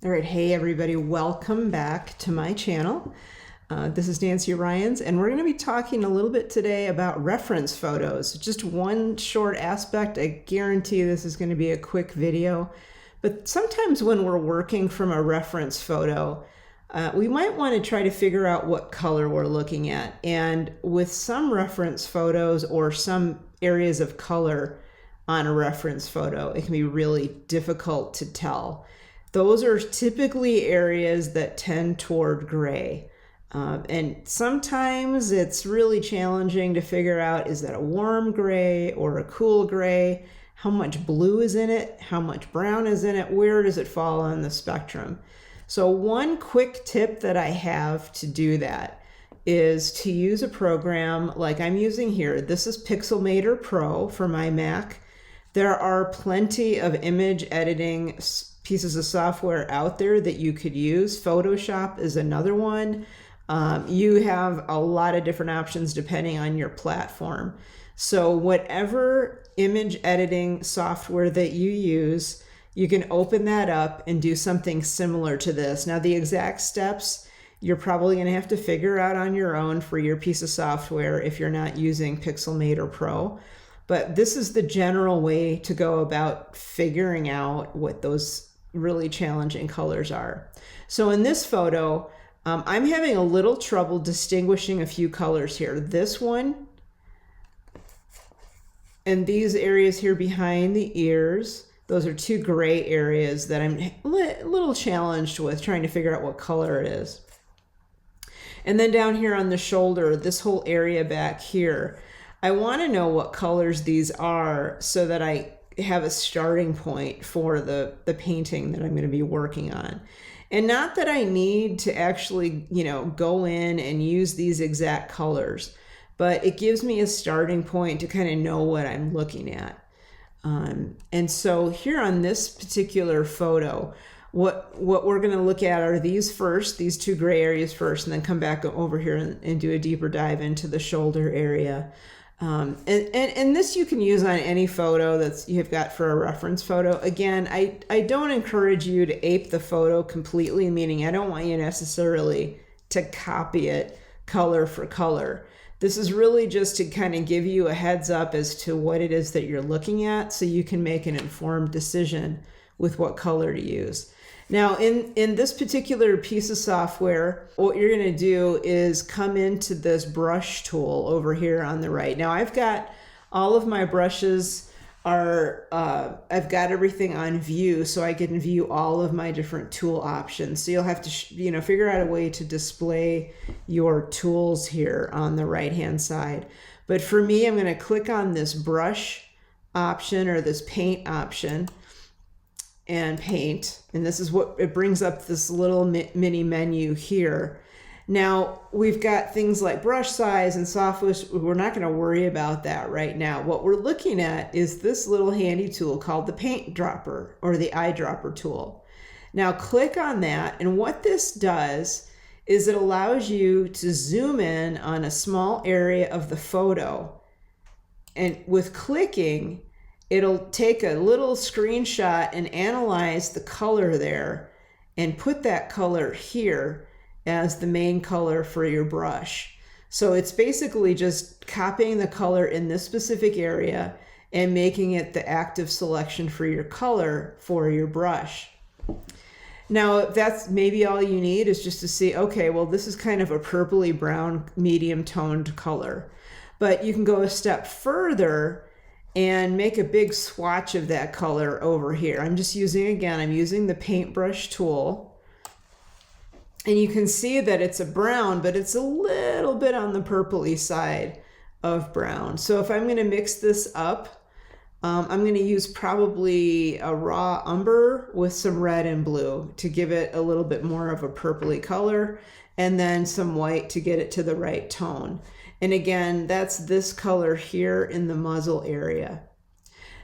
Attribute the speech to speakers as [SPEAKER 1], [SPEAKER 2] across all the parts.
[SPEAKER 1] All right, hey everybody, welcome back to my channel. This is Nancy Rynes, and we're going to be talking a little bit today about reference photos. Just one short aspect. I guarantee this is going to be a quick video, but sometimes when we're working from a reference photo, we might want to try to figure out what color we're looking at. And with some reference photos or some areas of color on a reference photo, it can be really difficult to tell. Those are typically areas that tend toward gray. And sometimes it's really challenging to figure out, is that a warm gray or a cool gray? How much blue is in it? How much brown is in it? Where does it fall on the spectrum? So one quick tip that I have to do that is to use a program like I'm using here. This is Pixelmator Pro for my Mac. There are plenty of image editing pieces of software out there that you could use. Photoshop is another one. You have a lot of different options depending on your platform. So whatever image editing software that you use, you can open that up and do something similar to this. Now, the exact steps you're probably going to have to figure out on your own for your piece of software if you're not using Pixelmator Pro. But this is the general way to go about figuring out what those really challenging colors are. So in this photo, I'm having a little trouble distinguishing a few colors here. This one and these areas here behind the ears, those are two gray areas that I'm a little challenged with trying to figure out what color it is. And then down here on the shoulder, this whole area back here, I want to know what colors these are so that I have a starting point for the painting that I'm going to be working on. And not that I need to actually, go in and use these exact colors, but it gives me a starting point to kind of know what I'm looking at. And so here on this particular photo, what we're going to look at are these first, these two gray areas first, and then come back over here and do a deeper dive into the shoulder area. And this you can use on any photo that you've got for a reference photo. Again, I don't encourage you to ape the photo completely, meaning I don't want you necessarily to copy it color for color. This is really just to kind of give you a heads up as to what it is that you're looking at so you can make an informed decision with what color to use. Now, in this particular piece of software, what you're going to do is come into this brush tool over here on the right. Now, I've got all of my brushes I've got everything on view, so I can view all of my different tool options. So you'll have to, figure out a way to display your tools here on the right-hand side. But for me, I'm going to click on this brush option or this paint option and paint, and this is what it brings up, this little mini menu here. Now we've got things like brush size and softness. We're not going to worry about that right now. What we're looking at is this little handy tool called the paint dropper or the eyedropper tool. Now click on that, and what this does is it allows you to zoom in on a small area of the photo, and with clicking it'll take a little screenshot and analyze the color there and put that color here as the main color for your brush. So it's basically just copying the color in this specific area and making it the active selection for your color for your brush. Now, that's maybe all you need is just to see, okay, well, this is kind of a purpley brown medium toned color. But you can go a step further and make a big swatch of that color over here. I'm using the paintbrush tool. And you can see that it's a brown, but it's a little bit on the purpley side of brown. So if I'm going to mix this up, I'm going to use probably a raw umber with some red and blue to give it a little bit more of a purpley color, and then some white to get it to the right tone. And again, that's this color here in the muzzle area.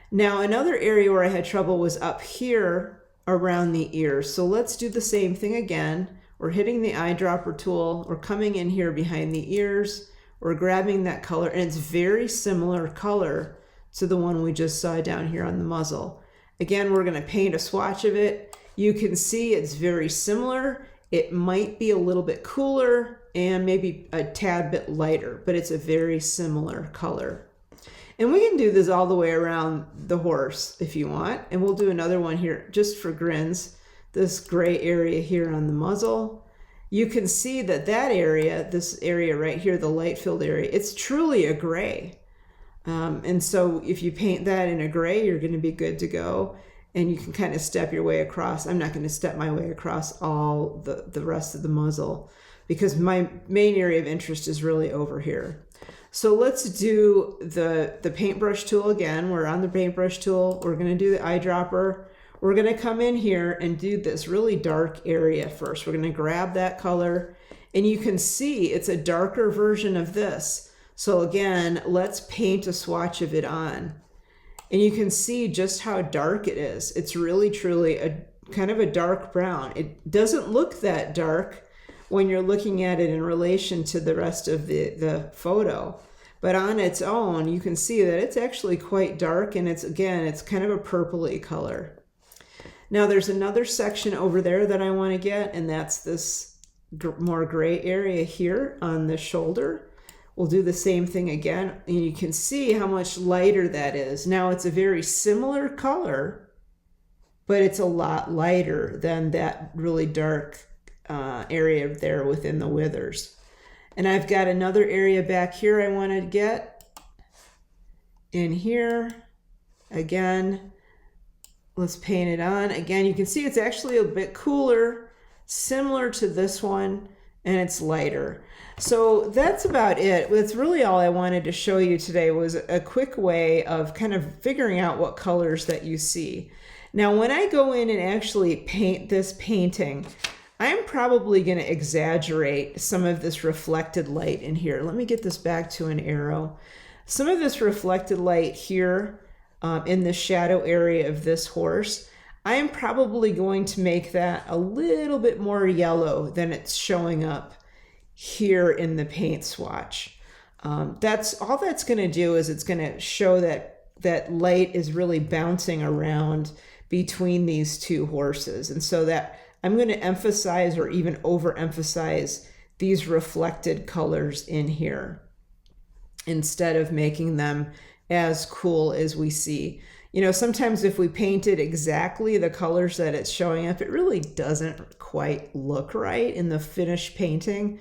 [SPEAKER 1] Now, another area where I had trouble was up here around the ears. So let's do the same thing again. We're hitting the eyedropper tool. We're coming in here behind the ears. We're grabbing that color, and it's very similar color to the one we just saw down here on the muzzle. Again, we're going to paint a swatch of it. You can see it's very similar. It might be a little bit cooler and maybe a tad bit lighter, but it's a very similar color. And we can do this all the way around the horse if you want. And we'll do another one here just for grins. This gray area here on the muzzle. You can see that that area, this area right here, the light filled area, it's truly a gray. And so if you paint that in a gray, you're going to be good to go. And you can kind of step your way across. I'm not going to step my way across all the rest of the muzzle because my main area of interest is really over here. So let's do the paintbrush tool again. We're on the paintbrush tool. We're going to do the eyedropper. We're going to come in here and do this really dark area first. We're going to grab that color, and you can see it's a darker version of this. So again, let's paint a swatch of it on. And you can see just how dark it is. It's really, truly a kind of a dark brown. It doesn't look that dark when you're looking at it in relation to the rest of the photo. But on its own, you can see that it's actually quite dark, and it's kind of a purpley color. Now there's another section over there that I want to get, and that's this more gray area here on the shoulder. We'll do the same thing again, and you can see how much lighter that is. Now it's a very similar color, but it's a lot lighter than that really dark area there within the withers. And I've got another area back here I want to get in here. Again, let's paint it on. Again, you can see it's actually a bit cooler, similar to this one, and it's lighter. So that's about it. That's really all I wanted to show you today, was a quick way of kind of figuring out what colors that you see. Now, when I go in and actually paint this painting, I'm probably going to exaggerate some of this reflected light in here. Let me get this back to an arrow. Some of this reflected light here in the shadow area of this horse, I am probably going to make that a little bit more yellow than it's showing up here in the paint swatch. That's all that's going to do, is it's going to show that light is really bouncing around between these two horses. And so that I'm going to emphasize or even overemphasize these reflected colors in here instead of making them as cool as we see. You know, sometimes if we painted exactly the colors that it's showing up, it really doesn't quite look right in the finished painting.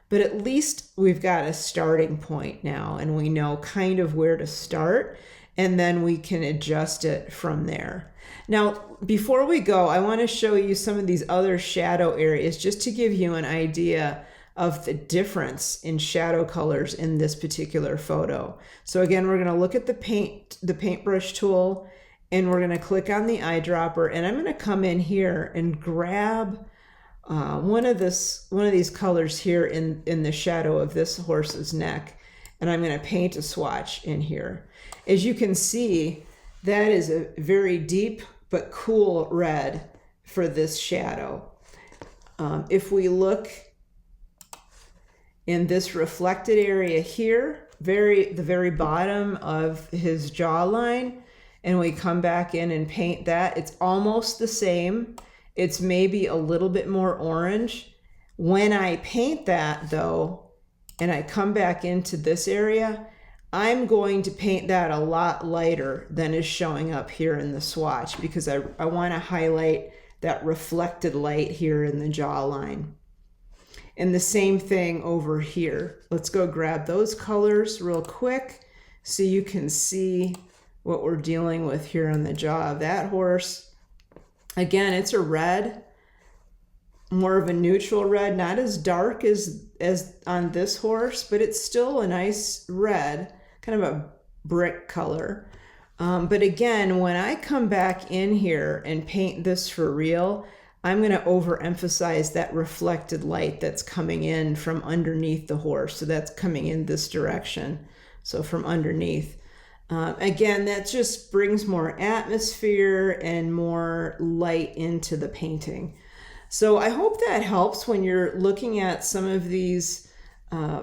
[SPEAKER 1] But at least we've got a starting point now, and we know kind of where to start, and then we can adjust it from there. Now, before we go, I want to show you some of these other shadow areas just to give you an idea of the difference in shadow colors in this particular photo. So again, we're going to look at the paintbrush tool, and we're going to click on the eyedropper, and I'm going to come in here and grab one of these colors here in the shadow of this horse's neck, and I'm going to paint a swatch in here. As you can see, that is a very deep but cool red for this shadow. If we look in this reflected area here, the very bottom of his jawline, and we come back in and paint that, it's almost the same. It's maybe a little bit more orange. When I paint that though, and I come back into this area, I'm going to paint that a lot lighter than is showing up here in the swatch, because I want to highlight that reflected light here in the jawline. And the same thing over here. Let's go grab those colors real quick so you can see what we're dealing with here on the jaw of that horse. Again, it's a red, more of a neutral red, not as dark as on this horse, but it's still a nice red, kind of a brick color. But again, when I come back in here and paint this for real, I'm going to overemphasize that reflected light that's coming in from underneath the horse. So that's coming in this direction. So from underneath. Again, that just brings more atmosphere and more light into the painting. So I hope that helps when you're looking at some of these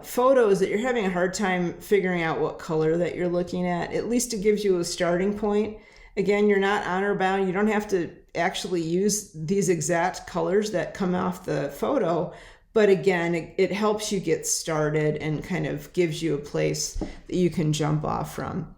[SPEAKER 1] photos that you're having a hard time figuring out what color that you're looking at. At least it gives you a starting point. Again, you're not honor bound. You don't have to actually use these exact colors that come off the photo. But again, it helps you get started and kind of gives you a place that you can jump off from.